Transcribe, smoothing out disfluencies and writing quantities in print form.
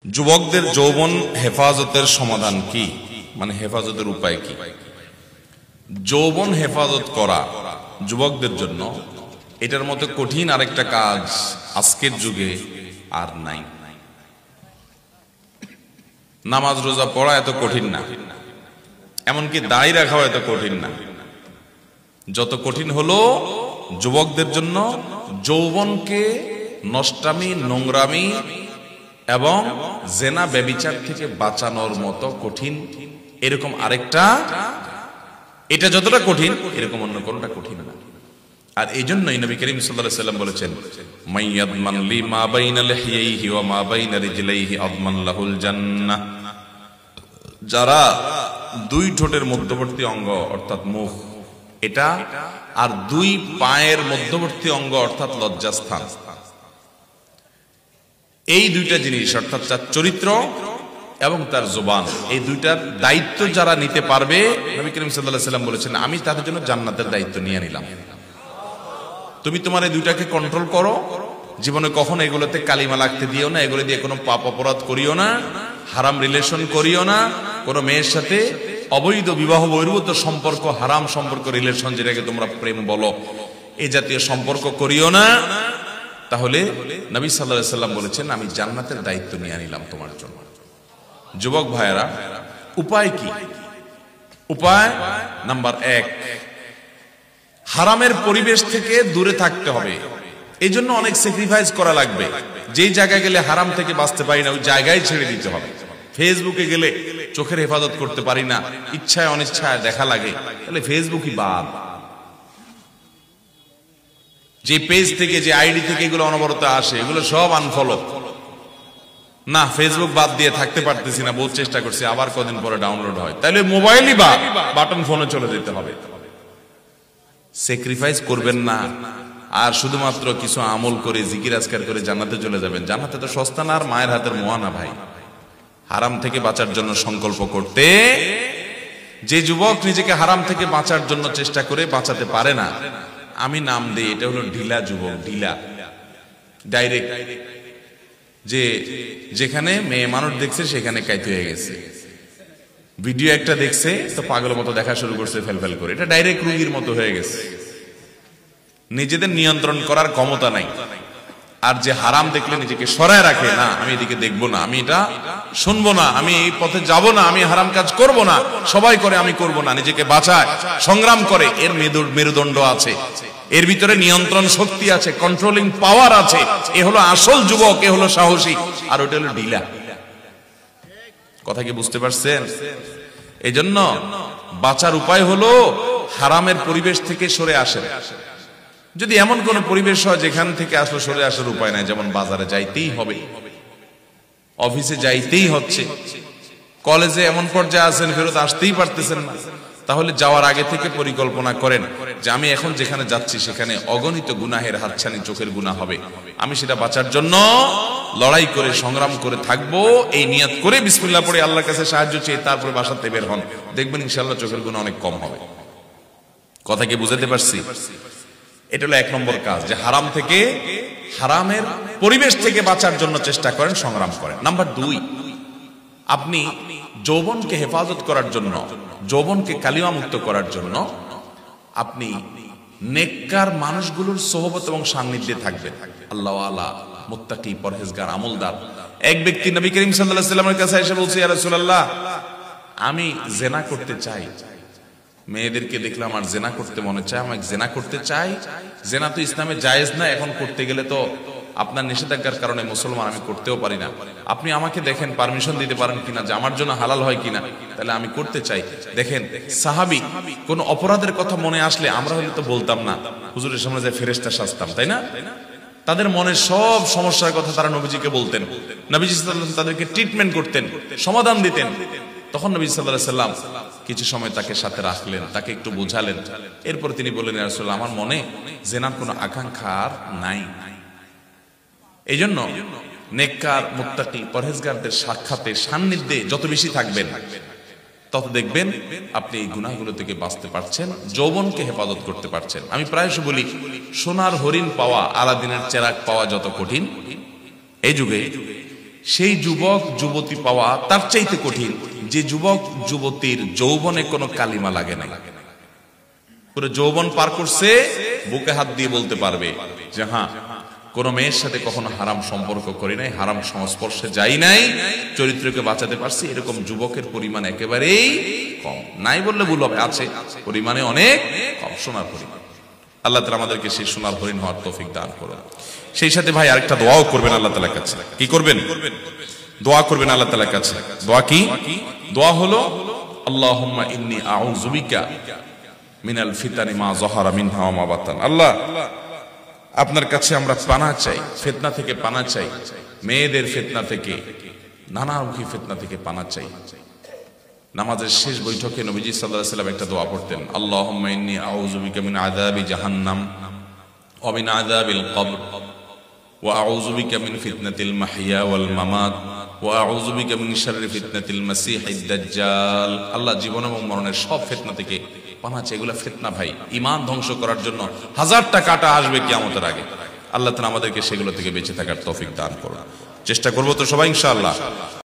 যুবকদের যৌবন হেফাজতের সমাধান কি, মানে হেফাজতের উপায় কি? যৌবন হেফাজত করা যুবকদের জন্য এটার মতো কঠিন আরেকটা কাজ আজকের যুগে আর নাই। নামাজ রোজা পড়া এত কঠিন না, এমনকি দাড়ি রাখাও এত কঠিন না। যত কঠিন হলো যুবকদের জন্য যৌবনকে নষ্টামি, নোংরামি এবং জেনা ব্যভিচার থেকে বাঁচানোর মতো কঠিন এরকম আরেকটা, এটা যতটা কঠিন এরকম অন্য কোনটা কঠিন না। আর এই জন্যই নবী করিম সাল্লাল্লাহু আলাইহি ওয়াসাল্লাম বলেছেন, মাইয়াদমান লি মা বাইনা লিহিয়াইহি ওয়া মা বাইনা রিজলাইহি আদমান লাহুল জান্নাহ। যারা দুই ঠোঁটের মধ্যবর্তী অঙ্গ অর্থাৎ মুখ এটা, আর দুই পায়ের মধ্যবর্তী অঙ্গ অর্থাৎ লজ্জাস্থান, এই দুইটা জিনিস অর্থাৎ তার চরিত্র এবং তার জবান, এই দুইটার দায়িত্ব যারা নিতে পারবে, নবী করিম সাল্লাল্লাহু আলাইহি ওয়াসাল্লাম বলেছেন, আমি তাদের জন্য জান্নাতের দায়িত্ব নিয়ে নিলাম। তুমি তোমার এই দুইটাকে কন্ট্রোল করো, জীবনে কখনো এগুলোতে কালিমা লাগতে দিও না, এগুলো দিয়ে কোনো পাপ অপরাধ করিও না, হারাম রিলেশন করিও না, কোনো মেয়ের সাথে অবৈধ বিবাহ বহির্ভূত সম্পর্ক, হারাম সম্পর্ক, রিলেশন যেটাকে তোমরা প্রেম বলো, এই জাতীয় সম্পর্ক করিও না। তাহলে নবী সাল্লাল্লাহু আলাইহি ওয়াসাল্লাম বলেছেন, আমি জান্নাতের দায়িত্ব নিয়ে নিলাম তোমার জন্য। যুবক ভাইয়েরা, উপায় কি? উপায় নাম্বার 1, হারামের পরিবেশ থেকে দূরে থাকতে হবে। এই জন্য অনেক স্যাক্রিফাইস করা লাগবে। যেই জায়গায় গেলে হারাম থেকে বাঁচতে পারি না, ওই জায়গায় ছেড়ে দিতে হবে। ফেসবুকে গেলে চোখের হেফাজত করতে পারি না, ইচ্ছায় অনিচ্ছায় দেখা লাগে, তাহলে ফেসবুকই বাদ। যে পেজ থেকে, যে আইডি থেকে এগুলো অনবরত আসে, এগুলো সব আনফলো। না, ফেসবুক বাদ দিয়ে থাকতে পারতেছি না, বহুত চেষ্টা করছি, আবার কদিন পরে ডাউনলোড হয়, তাহলে মোবাইলই বাদ, বাটন ফোনে চলে যেতে হবে। স্যাক্রিফাইস করবেন না আর শুধুমাত্র কিছু আমল করে জিকির আজকার করে জান্নাতে চলে যাবেন। জান্নাতে তো সস্তা না, আর মায়ের হাতের মোয়া না ভাই। হারাম থেকে বাঁচার জন্য সংকল্প করতে, যে যুবক নিজেকে হারাম থেকে বাঁচার জন্য চেষ্টা করে বাঁচাতে পারে না, আমি নাম দেই, এটা হলো ঢিলা যুবক। ঢিলা ডাইরেক্ট, যে যেখানে মেয়ে মানুষ দেখছে সেখানে কাইতে হয়ে গেছে, ভিডিও একটা দেখছে তো পাগলের মতো দেখা শুরু করছে ফেলফেল করে, এটা ডাইরেক্ট রোগীর মতো হয়ে গেছে। নিজেদের নিয়ন্ত্রণ করার ক্ষমতা নাই। আর যে হারাম দেখলে নিজেকে সরায় রাখে, না আমি এদিকে দেখবো না, আমি এটা শুনবো না, আমি এই পথে যাব না, আমি হারাম কাজ করব না, সবাই করে আমি করব না, নিজেকে বাঁচায়, সংগ্রাম করে, এর মেরুদণ্ড আছে, এর ভিতরে নিয়ন্ত্রণ শক্তি আছে, কন্ট্রোলিং পাওয়ার আছে। এ হলো আসল যুবক, এ হলো সাহসী, আর ওটা হলো ঢিলা। কথা কি বুঝতে পারছেন? এই জন্য বাঁচার উপায় হলো হারামের পরিবেশ থেকে সরে আসেন। যদি এমন কোন পরিবেশ হয় যেখান থেকে আসলে সরে আসার উপায় নাই, যেমন বাজারে যাইতেই হবে, অফিসে যাইতেই হচ্ছে, কলেজে এমন পর্যায়ে আছেন ফেরত আসতেই পারতেছেন না, তাহলে যাওয়ার আগে থেকে পরিকল্পনা করেন যে আমি এখন যেখানে যাচ্ছি সেখানে অগণিত গুনাহের হাতছানি, চোখের গুনাহ হবে, আমি সেটা বাঁচার জন্য লড়াই করে সংগ্রাম করে থাকবো, এই নিয়ত করে বিসমিল্লাহ পড়ে আল্লাহর কাছে সাহায্য চেয়ে তারপরে বাসাতে বের হন, দেখবেন ইনশাআল্লাহ চোখের গুনাহ অনেক কম হবে। কথা কি বুঝাতে পারছি? এটা হলো 1 নম্বর কাজ, যে হারাম থেকে, হারামের পরিবেশ থেকে বাঁচার জন্য চেষ্টা করেন, সংগ্রাম করেন। নাম্বার 2, আপনি যৌবনকে হেফাজত করার জন্য, যৌবনকে কালিমা মুক্ত করার জন্য আপনি নেককার মানুষগুলোর সোহবত এবং সান্নিধ্যে থাকবেন। আল্লাহ ওয়ালা, মুত্তাকি, পরহেজগার, আমলদার। এক ব্যক্তি নবী করিম সাল্লাল্লাহু আলাইহি ওয়াসাল্লামের কাছে এসে বলছে, ইয়া রাসূলুল্লাহ, আমি জেনা করতে চাই, মেয়েদেরকে দেখলাম আর জেনা করতে মনে চায়, আমি জেনা করতে চাই, জেনা তো ইসলামে জায়েজ না, এখন করতে গেলে তো আপনার নিষেধাজ্ঞার কারণে মুসলমান, আমি করতেও পারি না, আপনি আমাকে দেখেন পারমিশন দিতে পারেন কিনা, যে আমার জন্য হালাল হয় কিনা, তাহলে আমি করতে চাই। দেখেন সাহাবী কোন অপরাধের কথা মনে আসলে, আমরা হলে তো বলতাম না, হুজুরের সামনে যে ফেরেশতা সাজতাম, তাই না? তাদের মনের সব সমস্যার কথা তারা নবীজিকে বলতেন, নবীজি সাল্লাল্লাহু আলাইহি ওয়াসাল্লাম তাদেরকে ট্রিটমেন্ট করতেন, সমাধান দিতেন। তখন নবী সাল্লাল্লাহু আলাইহি ওয়াসাল্লাম কিছু সময় তাকে সাথে রাখলেন, তাকে একটু বোঝালেন, এরপর তিনি বললেন, ইয়া রাসূলুল্লাহ, আমার মনে জেনার কোনো আকাঙ্ক্ষা আর নাই। এই জন্য নেককার, মুত্তাকি, পরহেজগারদের সাক্ষাতে, সান্নিধ্যে যত বেশি থাকবেন, তত দেখবেন আপনি এই গুনাহগুলো থেকে বাঁচতে পারছেন, যৌবনকে হেফাজত করতে পারছেন। আমি প্রায়শই বলি, সোনার হরিণ পাওয়া, আলাদিনের চেরাগ পাওয়া যত কঠিন, এই যুগে সেই যুবক যুবতী পাওয়া তার চাইতে কঠিন যে যুবক যুবতীর যৌবনে কোনো কালিমা লাগে না, পুরো যৌবন পার করছে, বুকে হাত দিয়ে বলতে পারবে যে হ্যাঁ, কোন মেয়ের সাথে কখনো হারাম সম্পর্ক করি নাই, হারাম সংস্পর্শে যাই নাই, চরিত্রকে বাঁচাতে পারছি, এরকম যুবকের পরিমাণ একেবারেই কম। নাই বললে ভুল হবে, আছে, পরিমাণে অনেক কম, সোনার পরিমাণ। আল্লাহ তাআলা আমাদেরকে সেই সোনার হরিণ হওয়ার তৌফিক দান করুন। সেই সাথে ভাই আরেকটা দোয়াও করবেন আল্লাহ তাআলার কাছে। কি করবেন? দোয়া করবেন আল্লাহ তাআলার কাছে। দোয়া কি? দোয়া হলো আল্লাহুম্মা ইন্নী আউযু বিকা মিনাল ফিতানি মা যাহারা মিনহা ওয়া মা বাতান। আল্লাহ, আপনার কাছে আমরা পানাহ চাই, ফিতনা থেকে পানাহ চাই, মেয়েদের ফিতনা থেকে, নানামুখী ফিতনা থেকে পানাহ চাই। নামাজের শেষ বৈঠকে নবীজি সাল্লাল্লাহু আলাইহি ওয়াসাল্লাম একটা দোয়া পড়তেন, আল্লাহুম্মা ইন্নী আউযু বিকা মিন আযাবি জাহান্নাম ওয়া মিন আযাবিল কবর ওয়া আউযু বিকা মিন ফিতনাতিল মাহইয়া ওয়াল মামাত ওয়া আউযু বিকা মিন শাররি ফিতনাতিল মাসীহিদ দাজ্জাল। আল্লাহ, জীবন এবং মরণের সব ফিতনা থেকে পানাহ চাই। এগুলা ফিতনা ভাই, ঈমান ধ্বংস করার জন্য হাজারটা কাঁটা আসবে কিয়ামতের আগে। আল্লাহ তাআলা আমাদেরকে সেগুলো থেকে বেঁচে থাকার তৌফিক দান করুন। চেষ্টা করব তো সবাই ইনশাআল্লাহ।